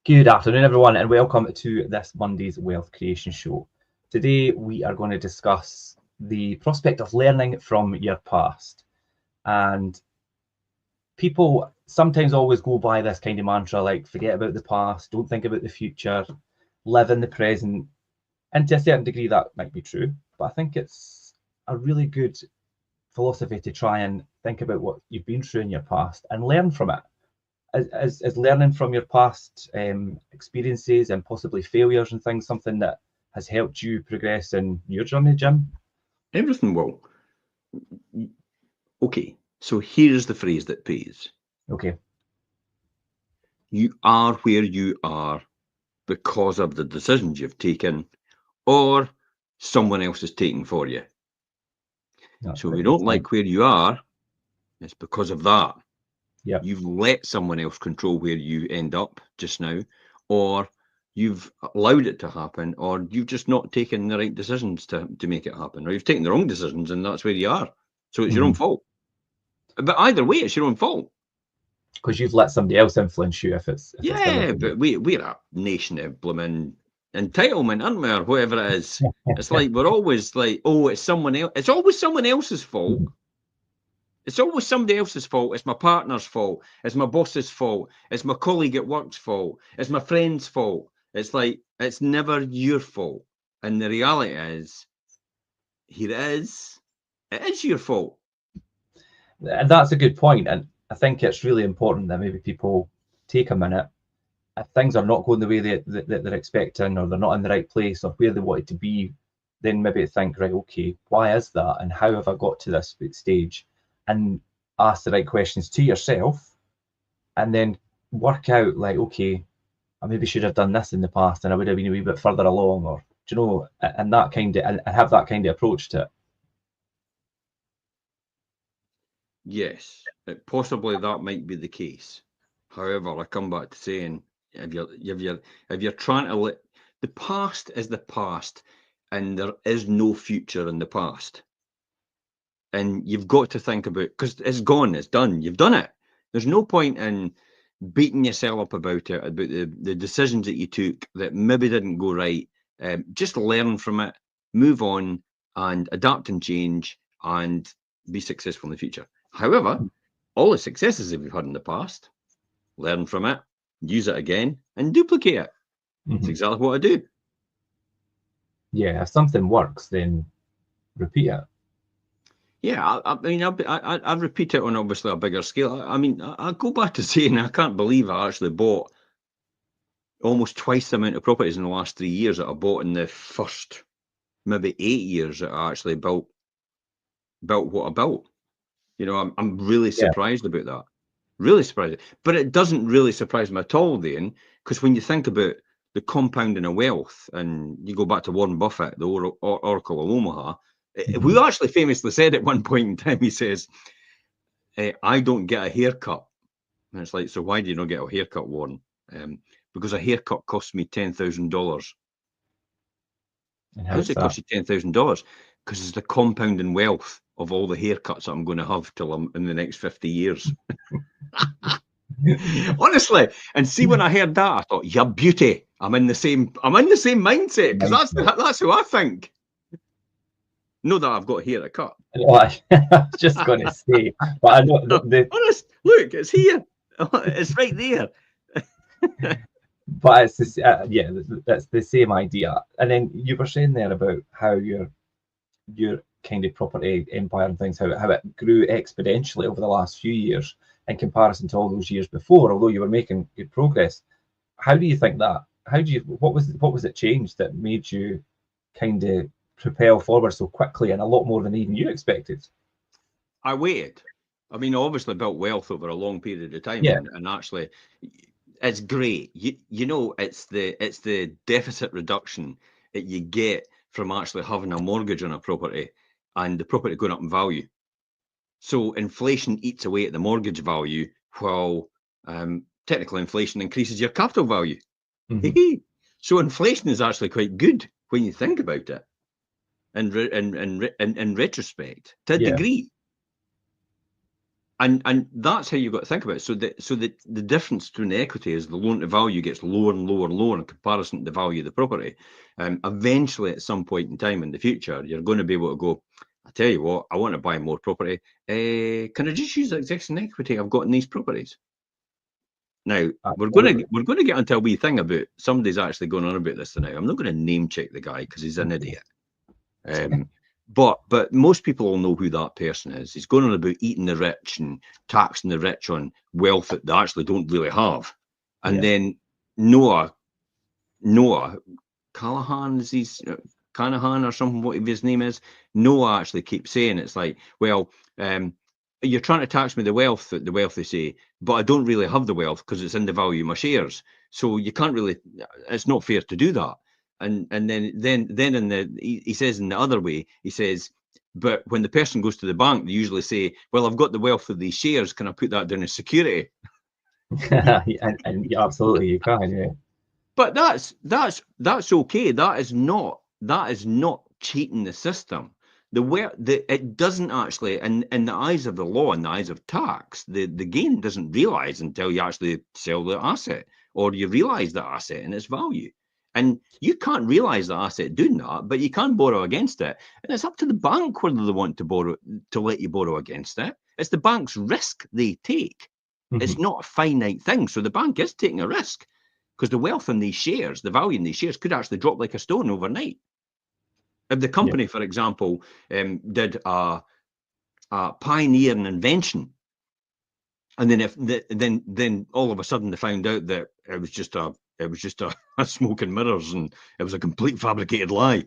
Good afternoon, everyone, and welcome to this Monday's Wealth Creation Show. Today, we are going to discuss the prospect of learning from your past. And people sometimes always go by this kind of mantra, like forget about the past, don't think about the future, live in the present. And to a certain degree, that might be true. But I think it's a really good philosophy to try and think about what you've been through in your past and learn from it. Is learning from your past experiences and possibly failures and things something that has helped you progress in your journey, Jim? Everything will. Okay, so here's the phrase that pays. Okay. You are where you are because of the decisions you've taken or someone else is taking for you. So if you don't like where you are, it's because of that. Yep. You've let someone else control where you end up just now, or you've allowed it to happen, or you've just not taken the right decisions to make it happen, or you've taken the wrong decisions and that's where you are. So it's your own fault. But either way, it's your own fault. Because you've let somebody else influence you if it's but we're a nation of blooming entitlement, aren't we, or whatever it is. It's like we're always like, oh, it's someone else. It's always someone else's fault. It's always somebody else's fault. It's my partner's fault. It's my boss's fault. It's my colleague at work's fault. It's my friend's fault. It's like, it's never your fault. And the reality is, here it is your fault. And that's a good point. And I think it's really important that maybe people take a minute. If things are not going the way that they're expecting, or they're not in the right place or where they wanted to be, then maybe think, right, okay, why is that? And how have I got to this stage? And ask the right questions to yourself, and then work out like, okay, I maybe should have done this in the past and I would have been a wee bit further along, or, do you know, and that kind of, and have that kind of approach to it. Yes, possibly that might be the case. However, I come back to saying, if you're trying to let the past is the past, and there is no future in the past, and you've got to think about, because it's gone, it's done, you've done it. There's no point in beating yourself up about it, about the decisions that you took that maybe didn't go right. Just learn from it, move on, and adapt and change, and be successful in the future. However, all the successes that we've had in the past, learn from it, use it again, and duplicate it. That's exactly what I do. Yeah, if something works, then repeat it. Yeah, I mean, I repeat it on obviously a bigger scale. I mean, I go back to saying I can't believe I actually bought almost twice the amount of properties in the last 3 years that I bought in the first maybe 8 years that I actually built what I built. You know, I'm really surprised about that. Really surprised. But it doesn't really surprise me at all, then, because when you think about the compounding of wealth, and you go back to Warren Buffett, the Oracle of Omaha, who actually famously said at one point in time, he says, I don't get a haircut. And it's like, so why do you not get a haircut, Warren? Because a haircut costs me $10,000. How does it cost you $10,000? Because it's the compounding wealth of all the haircuts that I'm going to have till I'm in the next 50 years. Honestly, and see, when I heard that, I thought, "Yeah, beauty." I'm in the same mindset, because that's who I think. Know that I've got hair to cut. I was just going to say, but I know honest. Look, it's here. It's right there. But it's this, that's the same idea. And then you were saying there about how your kind of property empire and things, how it grew exponentially over the last few years in comparison to all those years before, although you were making good progress. How do you think that? What was it changed that made you kind of propel forward so quickly and a lot more than even you expected? I waited. I mean, obviously built wealth over a long period of time, and actually, it's great. You know, it's the deficit reduction that you get from actually having a mortgage on a property and the property going up in value. So inflation eats away at the mortgage value, while technical inflation increases your capital value. So inflation is actually quite good when you think about it, in retrospect, to a degree. And that's how you've got to think about it. So the difference between the equity is the loan to value gets lower and lower and lower in comparison to the value of the property. Eventually, at some point in time in the future, you're going to be able to go, I tell you what, I want to buy more property. Can I just use the existing equity I've got in these properties? Now we're going to get onto a wee thing about somebody's actually going on about this tonight. I'm not going to name check the guy because he's an idiot. But most people all know who that person is. He's going on about eating the rich and taxing the rich on wealth that they actually don't really have. And then Noah Callahan, is he's Canahan or something, what his name is. Noah actually keeps saying it's like, well, you're trying to tax me the wealth they say, but I don't really have the wealth because it's in the value of my shares. So you can't really, it's not fair to do that. And then he says in the other way, he says, but when the person goes to the bank, they usually say, well, I've got the wealth of these shares. Can I put that down as security? and absolutely you can, yeah. But that's okay. That is not cheating the system. It doesn't actually, in the eyes of the law, in the eyes of tax, the gain doesn't realize until you actually sell the asset or you realize the asset and its value. And you can't realize the asset doing that, but you can borrow against it. And it's up to the bank whether they want to let you borrow against it. It's the bank's risk they take. It's not a finite thing. So the bank is taking a risk because the wealth in these shares, the value in these shares could actually drop like a stone overnight. If the company, for example, did a pioneer an invention, and then then all of a sudden they found out that it was just a smoke and mirrors, and it was a complete fabricated lie.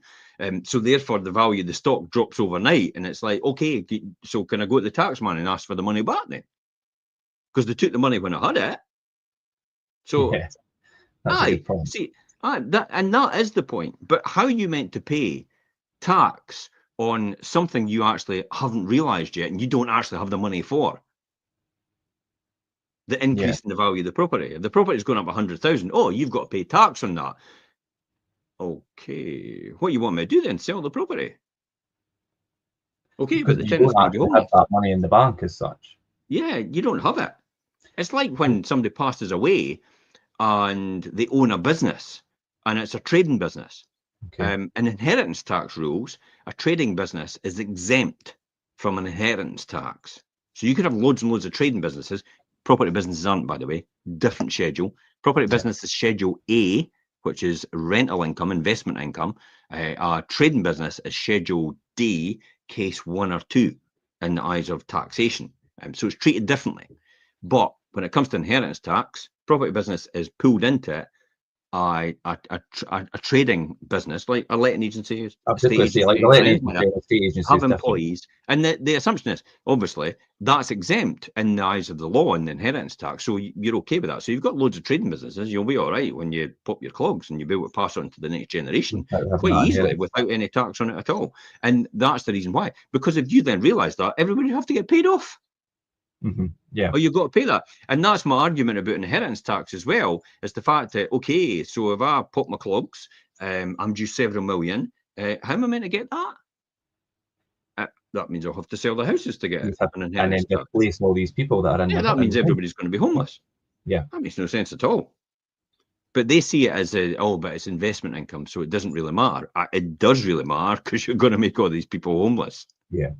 So therefore, the value of the stock drops overnight, and it's like, okay, so can I go to the tax man and ask for the money back then? Because they took the money when I had it. So, see, that is the point. But how are you meant to pay tax on something you actually haven't realized yet, and you don't actually have the money for? The increase in the value of the property. If the property is going up 100,000, oh, you've got to pay tax on that. Okay, what you want me to do then? Sell the property? Okay, because but the you tenant's don't going to be actually have homeless. that money in the bank as such. Yeah, you don't have it. It's like when somebody passes away and they own a business and it's a trading business. In inheritance tax rules, a trading business is exempt from an inheritance tax. So you could have loads and loads of trading businesses. Property businesses aren't, by the way, different schedule. Property business is Schedule A, which is rental income, investment income. A trading business is Schedule D, case 1 or 2 in the eyes of taxation. So it's treated differently. But when it comes to inheritance tax, property business is pulled into it a trading business, like a letting agency, estate agency, have employees. And the assumption is, obviously, that's exempt in the eyes of the law and the inheritance tax. So you're okay with that. So you've got loads of trading businesses. You'll be all right when you pop your clogs and you'll be able to pass on to the next generation quite easily without any tax on it at all. And that's the reason why. Because if you then realise that, everybody would have to get paid off. Yeah. Or you've got to pay that. And that's my argument about inheritance tax as well, is the fact that, okay, so if I pop my clogs, I'm due several million, how am I meant to get that? That means I'll have to sell the houses to get an inheritance tax. And then replace all these people that are in that means everybody's going to be homeless. Yeah. That makes no sense at all. But they see it as but it's investment income, so it doesn't really matter. It does really matter because you're going to make all these people homeless. Yeah.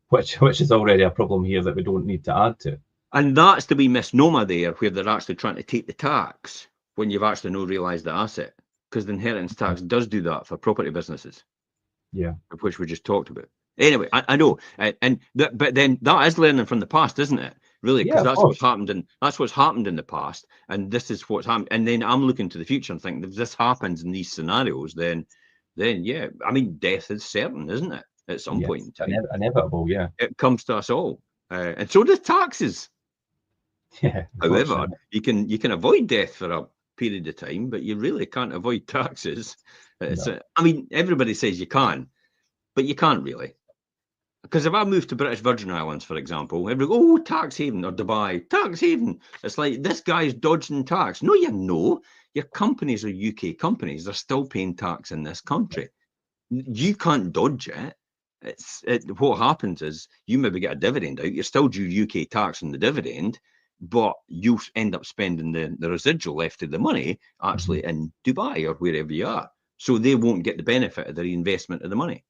Which is already a problem here that we don't need to add to. And that's the wee misnomer there, where they're actually trying to take the tax when you've actually not realised the asset, because the inheritance tax does do that for property businesses. Yeah, of which we just talked about. Anyway, I know, but then that is learning from the past, isn't it? Really, because that's what's happened in the past, and this is what's happened. And then I'm looking to the future and thinking, if this happens in these scenarios, then yeah, I mean, death is certain, isn't it? At some point in time, inevitable. Yeah, it comes to us all, and so does taxes. Yeah. However, you can avoid death for a period of time, but you really can't avoid taxes. No. I mean, everybody says you can, but you can't really. Because if I move to British Virgin Islands, for example, everybody go, tax haven, or Dubai, tax haven. It's like, this guy's dodging tax. No, you know, your companies are UK companies. They're still paying tax in this country. You can't dodge it. what happens is you maybe get a dividend out. You're still due UK tax on the dividend, but you end up spending the residual left of the money actually in Dubai or wherever you are. So they won't get the benefit of the reinvestment of the money.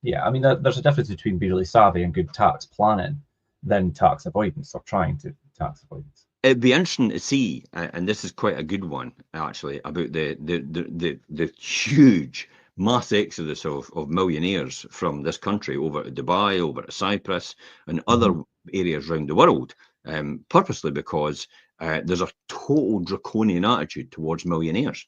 Yeah, I mean, there's a difference between being really savvy and good tax planning than tax avoidance or trying to tax avoidance. It'd be interesting to see, and this is quite a good one actually, about the huge mass exodus of millionaires from this country over to Dubai, over to Cyprus, and other areas around the world, purposely because there's a total draconian attitude towards millionaires.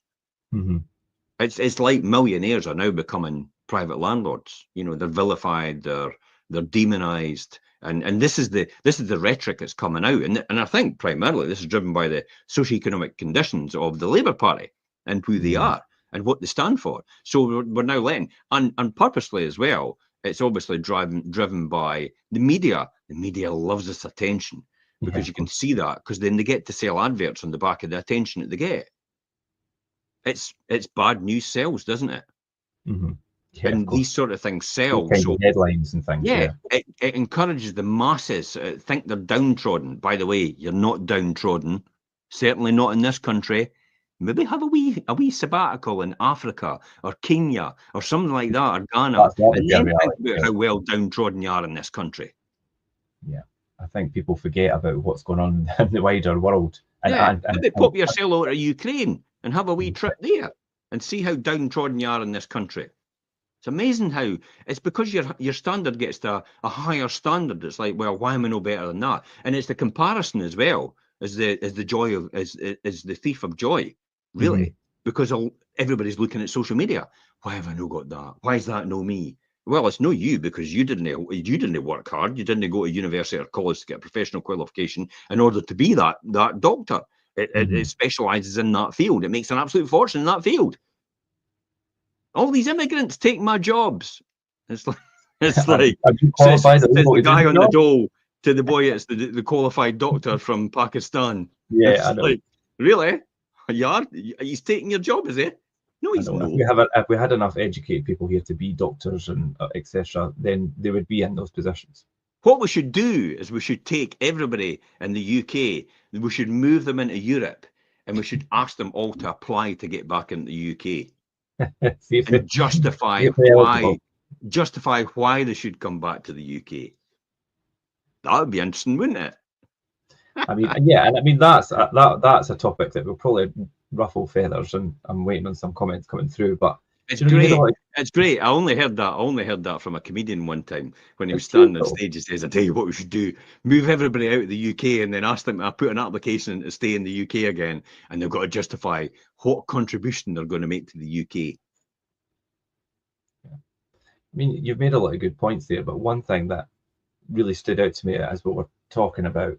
It's like millionaires are now becoming private landlords. You know, they're vilified, they're demonized. And this is the rhetoric that's coming out, and I think primarily this is driven by the socioeconomic conditions of the Labour Party and who they are and what they stand for. So we're now letting, and purposely as well, it's obviously driven by the media. The media loves this attention because you can see that, because then they get to sell adverts on the back of the attention that they get. It's bad news sells, doesn't it? Yeah, and these sort of things sell. So headlines and things. Yeah, it encourages the masses think they're downtrodden. By the way, you're not downtrodden. Certainly not in this country. Maybe have a wee sabbatical in Africa or Kenya or something like that, or Ghana, and then think about how well downtrodden you are in this country. Yeah, I think people forget about what's going on in the wider world. And pop yourself over to Ukraine and have a wee trip there and see how downtrodden you are in this country. It's amazing how it's because your standard gets to a higher standard. It's like, well, why am I no better than that? And it's the comparison as well as the joy of as the thief of joy, really, because everybody's looking at social media. Why have I no got that? Why is that no me? Well, it's no you, because you didn't work hard. You didn't go to university or college to get a professional qualification in order to be that doctor. It specializes in that field. It makes an absolute fortune in that field. All these immigrants take my jobs. It's like says the guy on the dole to the boy. It's the qualified doctor from Pakistan. Yeah, I know. Like, really? He's taking your job, is he? No, he's not. If we had enough educated people here to be doctors and etc., then they would be in those positions. What we should do is we should take everybody in the UK, we should move them into Europe, and we should ask them all to apply to get back into the UK. And justify why they should come back to the UK. That would be interesting, wouldn't it? I mean, yeah, and I mean that's a topic that will probably ruffle feathers, and I'm waiting on some comments coming through. But it's great. It's great. I only heard that from a comedian one time when he was standing on stage. He says, "I tell you what we should do: move everybody out of the UK, and then ask them to put an application to stay in the UK again, and they've got to justify what contribution they're going to make to the UK." I mean, you've made a lot of good points there, but one thing that really stood out to me as what we're talking about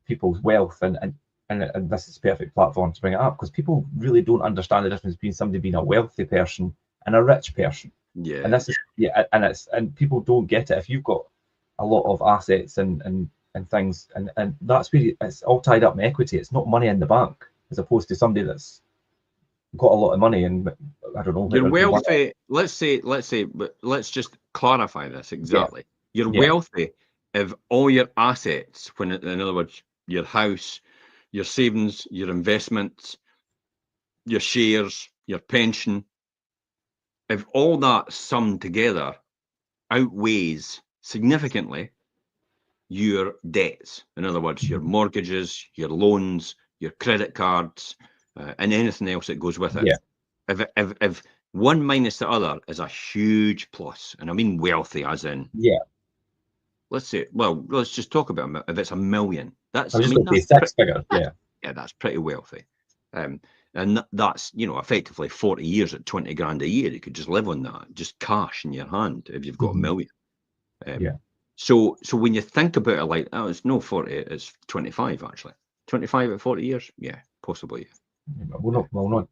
people's wealth, and this is a perfect platform to bring it up, because people really don't understand the difference between somebody being a wealthy person and a rich person. Yeah. And this is and people don't get it. If you've got a lot of assets and things, and that's where it's all tied up in equity. It's not money in the bank, as opposed to somebody that's got a lot of money and I don't know. You're wealthy. Let's say, but let's just clarify this exactly. Yeah. You're wealthy if all your assets, in other words, your house, your savings, your investments, your shares, your pension, if all that summed together outweighs significantly your debts, in other words, your mortgages, your loans, your credit cards, and anything else that goes with it. Yeah. If one minus the other is a huge plus, and I mean wealthy as in, let's say, well, let's just talk about if it's $1 million. That's six figures. Yeah, that's pretty wealthy. And that's, effectively 40 years at 20 grand a year. You could just live on that, just cash in your hand if you've got $1 million. So when you think about it, like, oh, it's no 40, it's 25 actually. 25 at 40 years? Yeah, possibly. Well, not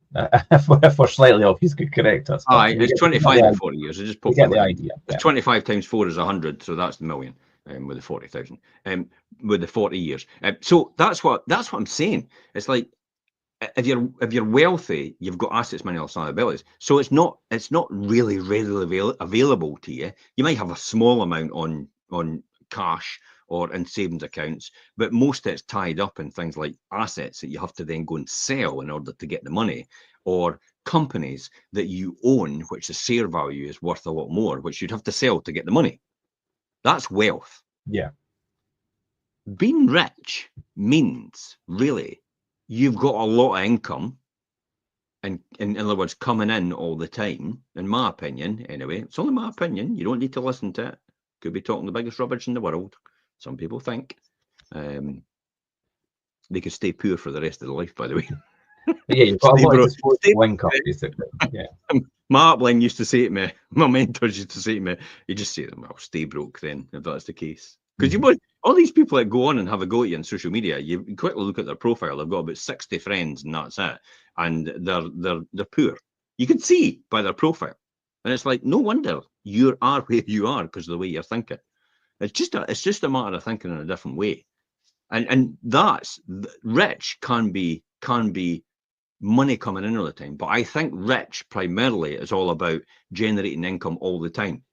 if we're slightly off, he's could correct us. It's 25 at 40 years. I just put get the idea. It's 25 times 4 is 100, so that's the million. With the 40,000, with the 40 years. So that's what I'm saying. It's like, if you're wealthy, you've got assets, money, or liabilities. So it's not really readily available to you. You might have a small amount on cash or in savings accounts, but most of it's tied up in things like assets that you have to then go and sell in order to get the money, or companies that you own, which the share value is worth a lot more, which you'd have to sell to get the money. That's wealth. Yeah. Being rich means really you've got a lot of income, and in other words, coming in all the time, in my opinion, anyway. It's only my opinion. You don't need to listen to it. Could be talking the biggest rubbish in the world. Some people think. They could stay poor for the rest of their life, by the way. Yeah, you've got a lot of disposable stay, income, basically. Yeah. My upline used to say to me, my mentors used to say to me, you just say to them, well, stay broke then, if that's the case. Because you want all these people that go on and have a go at you on social media, you quickly look at their profile, they've got about 60 friends and that's it. And they're poor. You can see by their profile. And it's like, no wonder you are where you are because of the way you're thinking. It's just a matter of thinking in a different way. And that's rich can be money coming in all the time. But I think rich primarily is all about generating income all the time.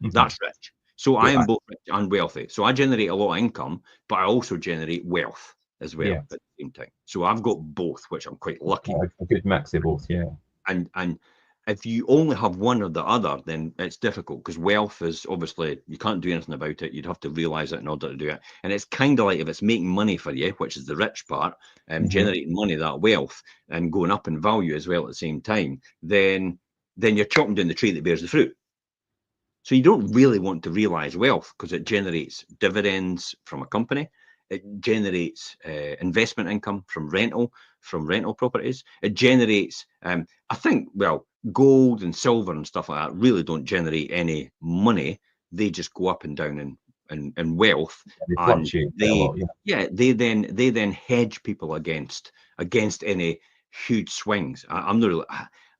That's rich. So I am both rich and wealthy. So I generate a lot of income, but I also generate wealth as well at the same time. So I've got both, which I'm quite lucky. A good mix of both, yeah. And if you only have one or the other, then it's difficult because wealth is obviously, you can't do anything about it. You'd have to realize it in order to do it. And it's kind of like if it's making money for you, which is the rich part, generating money, that wealth, and going up in value as well at the same time, then you're chopping down the tree that bears the fruit. So you don't really want to realize wealth because it generates dividends from a company. It generates investment income from rental properties. It generates, I think, well, gold and silver and stuff like that really don't generate any money. They just go up and down in wealth. They fluctuate a lot, they then hedge people against any huge swings. I'm not really,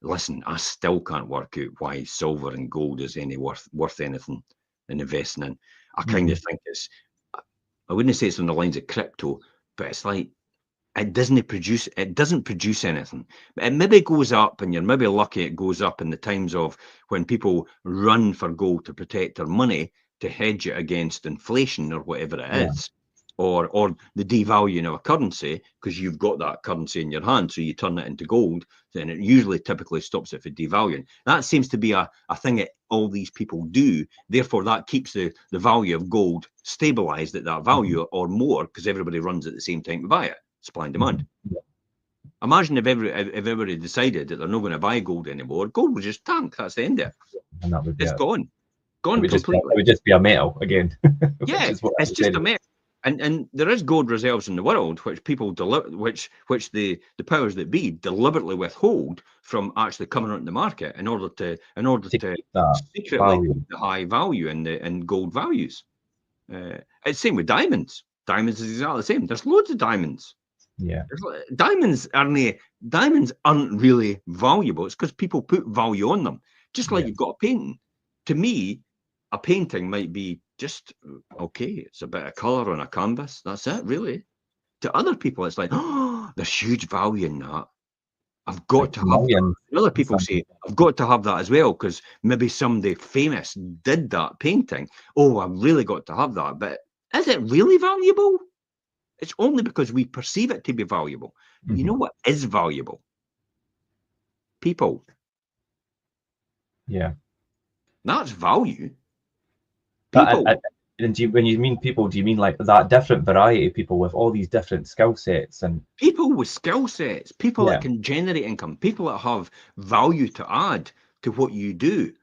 listen, I still can't work out why silver and gold is any worth anything in investing in. I kind of think I wouldn't say it's on the lines of crypto, but it's like it doesn't produce anything. It maybe goes up, and you're maybe lucky it goes up in the times of when people run for gold to protect their money, to hedge it against inflation or whatever it is, or the devaluing of a currency, because you've got that currency in your hand, so you turn it into gold, then it usually typically stops it from devaluing. That seems to be a thing that all these people do. Therefore, that keeps the value of gold stabilized at that value or more, because everybody runs at the same time to buy it. Supply and demand. Imagine if everybody decided that they're not going to buy gold anymore, gold would just tank. That's the end of it. And that would be gone it would completely. It would just be a metal again. Yeah, it's just a metal. And there is gold reserves in the world which people which the powers that be deliberately withhold from actually coming out in the market in order to secretly keep the high value in gold values. It's the same with diamonds. Diamonds is exactly the same. There's loads of diamonds. Yeah. Diamonds aren't really valuable. It's because people put value on them. Just like you've got a painting. To me, a painting might be just okay. It's a bit of colour on a canvas. That's it, really. To other people, it's like, oh, there's huge value in that. I've got to have that. And other people say, I've got to have that as well, because maybe somebody famous did that painting. Oh, I've really got to have that. But is it really valuable? It's only because we perceive it to be valuable. But you know what is valuable? People. Yeah. That's value. People. And when you mean people, do you mean like that different variety of people with all these different skill sets and people with skill sets, people that can generate income, people that have value to add to what you do?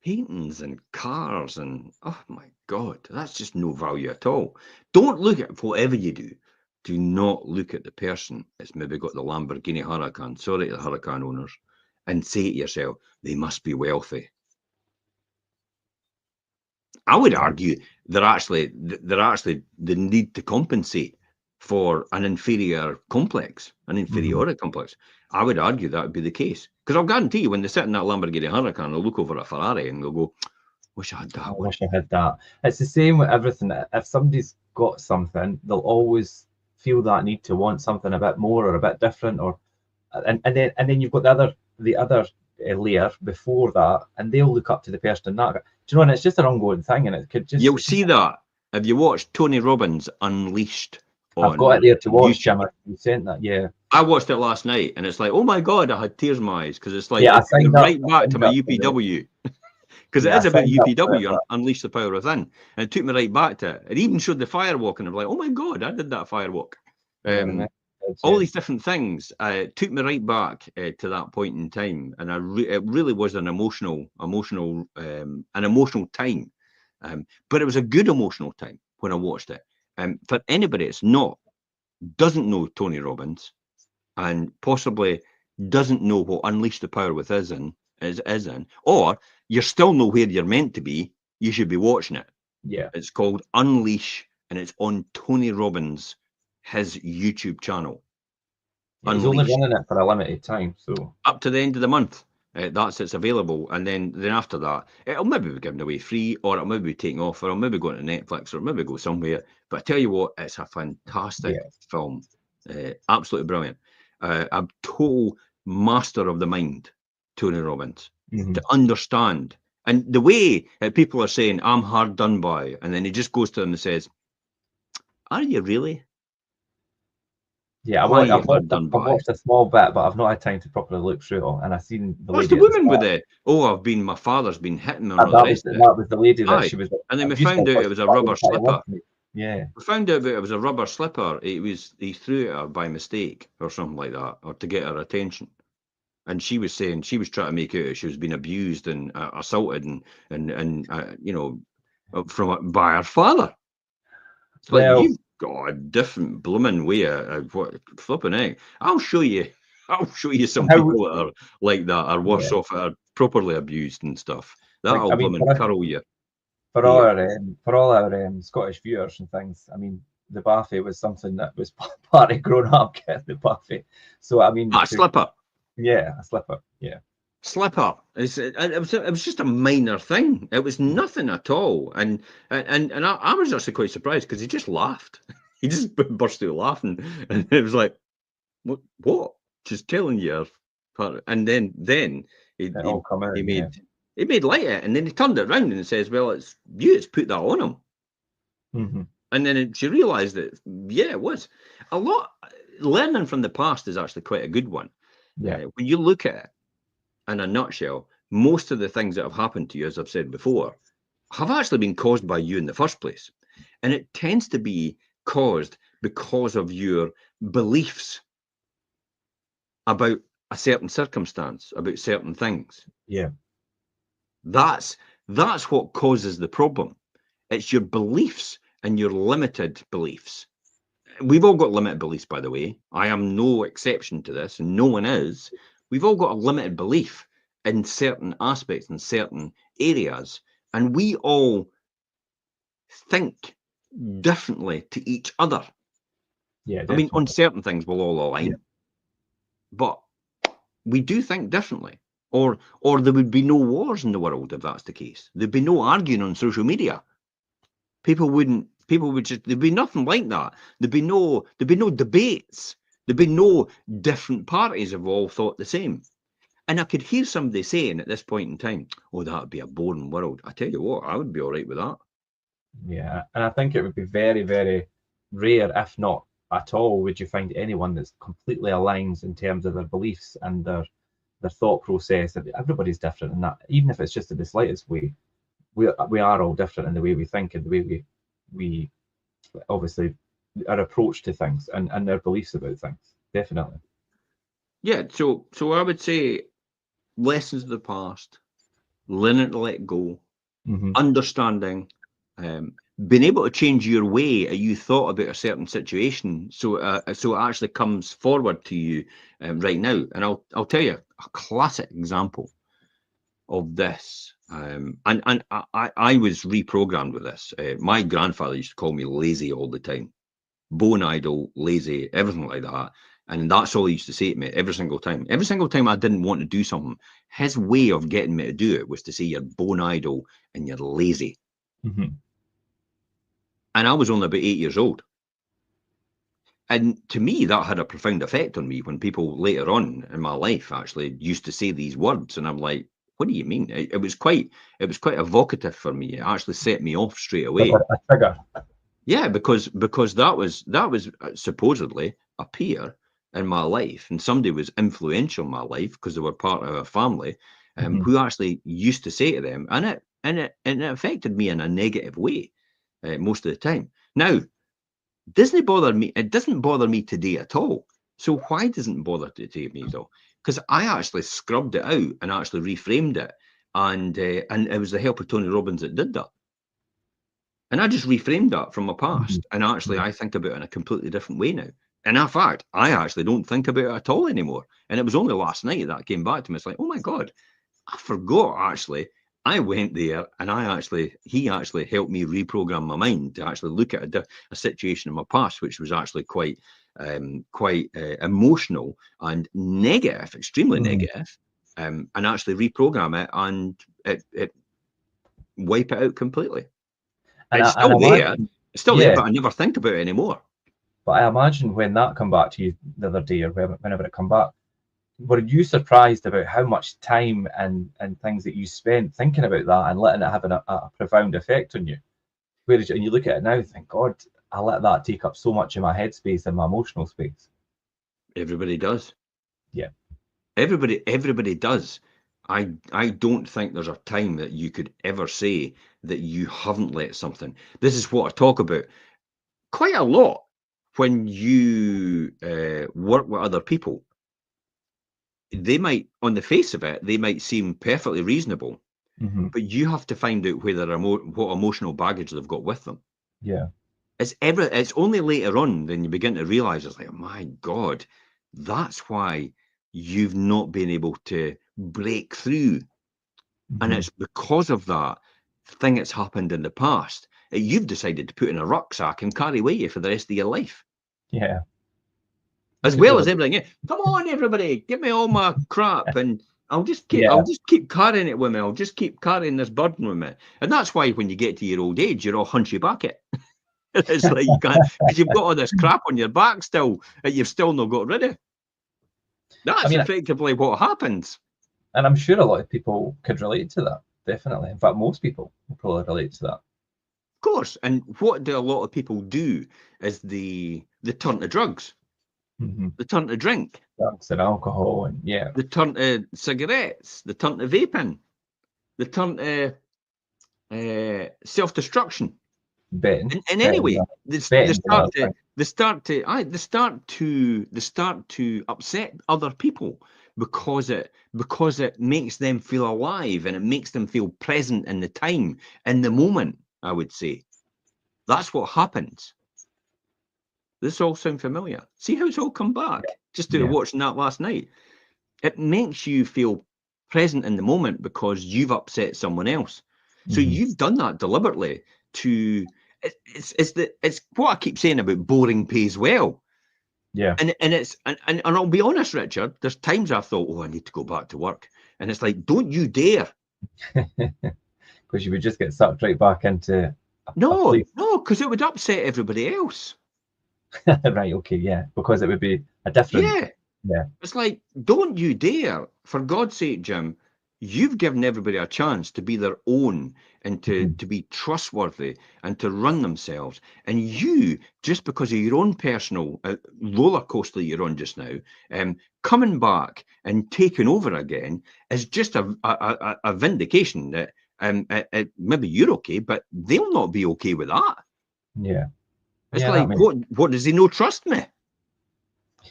Paintings and cars and oh my God, that's just no value at all. Don't look at whatever you do. Do not look at the person that's maybe got the Lamborghini Huracan, sorry to the Huracan owners, and say to yourself, they must be wealthy. I would argue they're actually the need to compensate for an inferiority complex. I would argue that would be the case. Because I'll guarantee you, when they sit in that Lamborghini Huracan, they'll look over a Ferrari and they'll go, wish I had that. I wish I had that. It's the same with everything. If somebody's got something, they'll always feel that need to want something a bit more or a bit different, or and then you've got the other layer before that, and they'll look up to the person in that. Do you know? And it's just an ongoing thing, and it could just. You'll see that. Have you watched Tony Robbins Unleashed? I've got it there to watch, YouTube? Jim. You sent that, yeah. I watched it last night, and it's like, oh my God, I had tears in my eyes, because it's like, Yeah, it took me right back to my UPW. Because it is about UPW, Unleash the Power Within. And it took me right back to it. It even showed the firewalk, and I'm like, oh my God, I did that firewalk. All these different things took me right back to that point in time. And it really was an emotional time. But it was a good emotional time when I watched it. For anybody that's doesn't know Tony Robbins, and possibly doesn't know what Unleash the Power Within is in, or you're still not where you're meant to be, you should be watching it. Yeah. It's called Unleash, and it's on Tony Robbins, his YouTube channel. He's only running it for a limited time, so up to the end of the month. It's available, and then after that, it'll maybe be given away free, or it'll maybe be taken off, or it'll maybe go to Netflix, or maybe go somewhere. But I tell you what, it's a fantastic film, absolutely brilliant. A total master of the mind, Tony Robbins, to understand. And the way people are saying, I'm hard done by, and then he just goes to them and says, are you really? Yeah, I've watched a small bit, but I've not had time to properly look through it, and I've seen the lady. What's the woman with it? Oh, my father's been hitting me. That was the lady that she was. And then we found out it was a rubber slipper. Yeah. We found out it was a rubber slipper. He threw it at her by mistake or something like that, or to get her attention. And she was saying she was trying to make out she was being abused and assaulted and by her father. It's like, you've got a different blooming way of what flipping egg. I'll show you some people that are like that, are worse off, are properly abused and stuff. That'll curl you. For all our Scottish viewers and things, I mean, the Buffy was something that was part of growing up getting the Buffy. So I mean, a slipper. Yeah, a slipper. Yeah. Slipper. It was just a minor thing. It was nothing at all. And I was actually quite surprised, because he just laughed. He just burst out laughing, and it was like, what? Just telling you. And then he made light of it, and then he turned it around and says, well, it's you that's put that on him. And then she realised that, yeah, it was. A lot. Learning from the past is actually quite a good one. Yeah. When you look at it in a nutshell, most of the things that have happened to you, as I've said before, have actually been caused by you in the first place. And it tends to be caused because of your beliefs about a certain circumstance, about certain things. Yeah. That's what causes the problem. It's your beliefs and your limited beliefs. We've all got limited beliefs, by the way. I am no exception to this, and no one is. We've all got a limited belief in certain aspects, in certain areas, and we all think differently to each other. Yeah, I mean, on certain things we'll all align, but we do think differently. Or there would be no wars in the world if that's the case. There'd be no arguing on social media. People would just, there'd be nothing like that. There'd be no debates. There'd be no different parties have all thought the same. And I could hear somebody saying at this point in time, oh, that would be a boring world. I tell you what, I would be all right with that. Yeah, and I think it would be very, very rare, if not at all, would you find anyone that's completely aligns in terms of their beliefs and their thought process. Everybody's different in that, even if it's just in the slightest way. We are all different in the way we think and the way we obviously our approach to things and their beliefs about things. Definitely. Yeah, so I would say lessons of the past, learning to let go, understanding, being able to change your way you thought about a certain situation, so it actually comes forward to you right now. And I'll tell you a classic example of this. And I was reprogrammed with this. My grandfather used to call me lazy all the time, bone idle, lazy, everything like that. And that's all he used to say to me every single time. Every single time I didn't want to do something, his way of getting me to do it was to say you're bone idle and you're lazy. And I was only about 8 years old. And to me, that had a profound effect on me when people later on in my life actually used to say these words, and I'm like, "What do you mean?" It was quite evocative for me. It actually set me off straight away. A trigger. Yeah, because that was supposedly a peer in my life, and somebody was influential in my life because they were part of a family, who actually used to say to them, and it affected me in a negative way most of the time. Now, doesn't bother me. It doesn't bother me today at all. So why doesn't it bother today me though? Because I actually scrubbed it out and actually reframed it, and it was the help of Tony Robbins that did that. And I just reframed that from my past, and actually I think about it in a completely different way now. And in fact, I actually don't think about it at all anymore. And it was only last night that came back to me. It's like, oh my God, I forgot actually. I went there and he actually helped me reprogram my mind to actually look at a situation in my past, which was actually quite emotional and negative, extremely negative, and actually reprogram it and it wipe it out completely. And It's I, and still I there. imagine, It's still there, yeah, but I never think about it anymore. but I imagine when that come back to you the other day or whenever it come back, were you surprised about how much time and things that you spent thinking about that and letting it have a profound effect on you? Whereas, and you look at it now and think, God, I let that take up so much of my headspace and my emotional space. Everybody does. Yeah. Everybody does. I don't think there's a time that you could ever say that you haven't let something. This is what I talk about quite a lot when you work with other people. They might, on the face of it, they might seem perfectly reasonable, but you have to find out whether what emotional baggage they've got with them. Yeah. It's only later on then you begin to realize it's like, oh my God, that's why you've not been able to break through. And it's because of that thing that's happened in the past that you've decided to put in a rucksack and carry with you for the rest of your life. Yeah. As well as everything. Yeah. Come on, everybody, give me all my crap, and I'll just keep carrying it with me. I'll just keep carrying this burden with me. And that's why when you get to your old age, you're all hunchy back. It's like you can't, because you've got all this crap on your back still that you've still not got rid of. That's effectively what happens. And I'm sure a lot of people could relate to that. Definitely. In fact, most people will probably relate to that. Of course. And what do a lot of people do is they turn to drugs. They turn to drink. Drugs and alcohol, and They turn to cigarettes. They turn to vaping. They turn to self-destruction. betting. And anyway, they start to upset other people because it makes them feel alive and it makes them feel present in the time, in the moment. I would say that's what happens. This all sound familiar? See how it's all come back just to watching that last night. It makes you feel present in the moment because you've upset someone else. So you've done that deliberately to. It's what I keep saying about boring pays well. Yeah. And I'll be honest, Richard. There's times I've thought, oh, I need to go back to work, and it's like, don't you dare. Because you would just get sucked right back into No, because it would upset everybody else. Right, okay, yeah, because it would be a different. Yeah. It's like, don't you dare, for God's sake, Jim. You've given everybody a chance to be their own and to be trustworthy and to run themselves. And you, just because of your own personal roller coaster you're on just now, coming back and taking over again is just a vindication that maybe you're okay, but they'll not be okay with that. Yeah. It's like, what does he not trust me?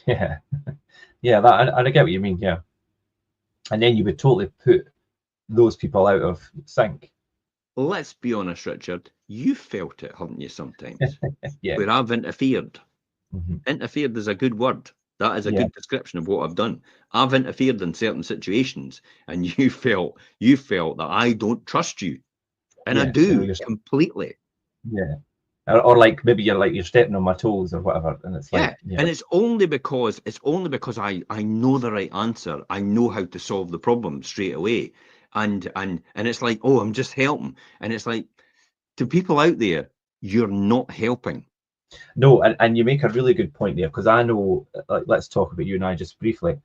Yeah. Yeah, that I get what you mean, yeah. And then you would totally put those people out of sync. Let's be honest, Richard. You felt it, haven't you, sometimes? Yeah. Where I've interfered. Interfered is a good word. That is a good description of what I've done. I've interfered in certain situations, and you felt that I don't trust you. And I do, completely. Yeah. Or like maybe you're stepping on my toes or whatever, and it's like and it's only because I know the right answer. I know how to solve the problem straight away, and it's like, oh, I'm just helping, and it's like, to people out there, you're not helping. No, and you make a really good point there, because I know, like, let's talk about you and I just briefly.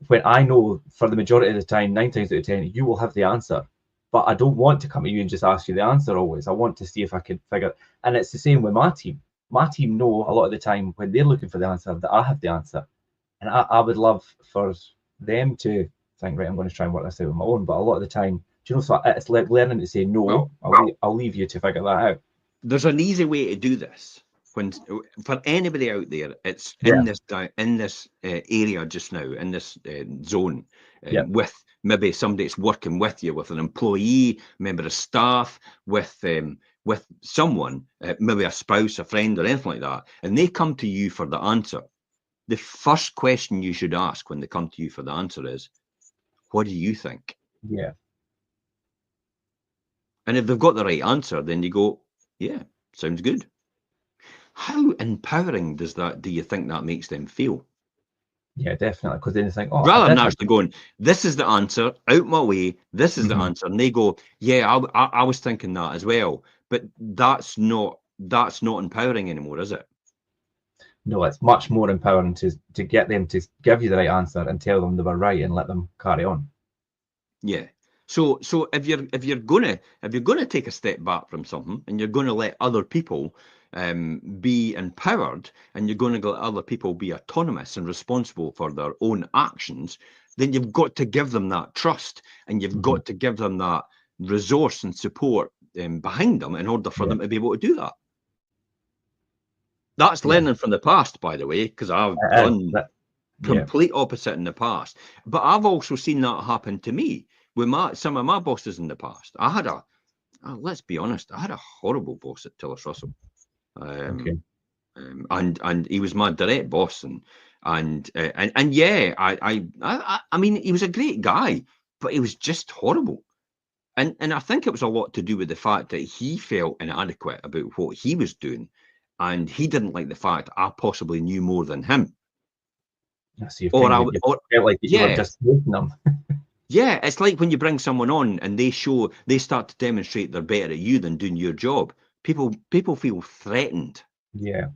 When I know for the majority of the time, 9 times out of 10, you will have the answer. But I don't want to come to you and just ask you the answer always. I want to see if I can figure. And it's the same with my team. My team know a lot of the time when they're looking for the answer that I have the answer. And I would love for them to think, right, I'm going to try and work this out on my own. But a lot of the time, do you know, so it's like learning to say no. Well, I'll leave you to figure that out. there's an easy way to do this. When for anybody out there, it's Yeah. in this area just now, in this zone, Yeah. with maybe somebody that's working with you, with an employee, member of staff, with someone, maybe a spouse, a friend, or anything like that, and they come to you for the answer. The first question you should ask when they come to you for the answer is, "What do you think?" Yeah. And if they've got the right answer, then you go, "Yeah, sounds good." How empowering do you think that makes them feel? Yeah, definitely. Because then you think, oh, I Rather did than have. actually going, "This is the answer, out my way, this is the answer," and they go, "Yeah, I was thinking that as well," but that's not empowering anymore, is it? No, it's much more empowering to get them to give you the right answer and tell them they were right and let them carry on. Yeah. So if you're gonna take a step back from something and you're gonna let other people be empowered, and you're gonna let other people be autonomous and responsible for their own actions, then you've got to give them that trust, and you've got to give them that resource and support behind them in order for Yeah. them to be able to do that. That's Yeah. learning from the past, by the way, because I've done That, yeah. complete opposite in the past. But I've also seen that happen to me with some of my bosses in the past. I had let's be honest, I had a horrible boss at Tillis Russell. Okay. And he was my direct boss, and yeah, I mean, he was a great guy, but he was just horrible. And I think it was a lot to do with the fact that he felt inadequate about what he was doing, and he didn't like the fact I possibly knew more than him. So you Or kind I of w- you or felt like you were Yeah, just making them. yeah. It's like when you bring someone on and they start to demonstrate they're better at you than doing your job. People feel threatened. Yeah.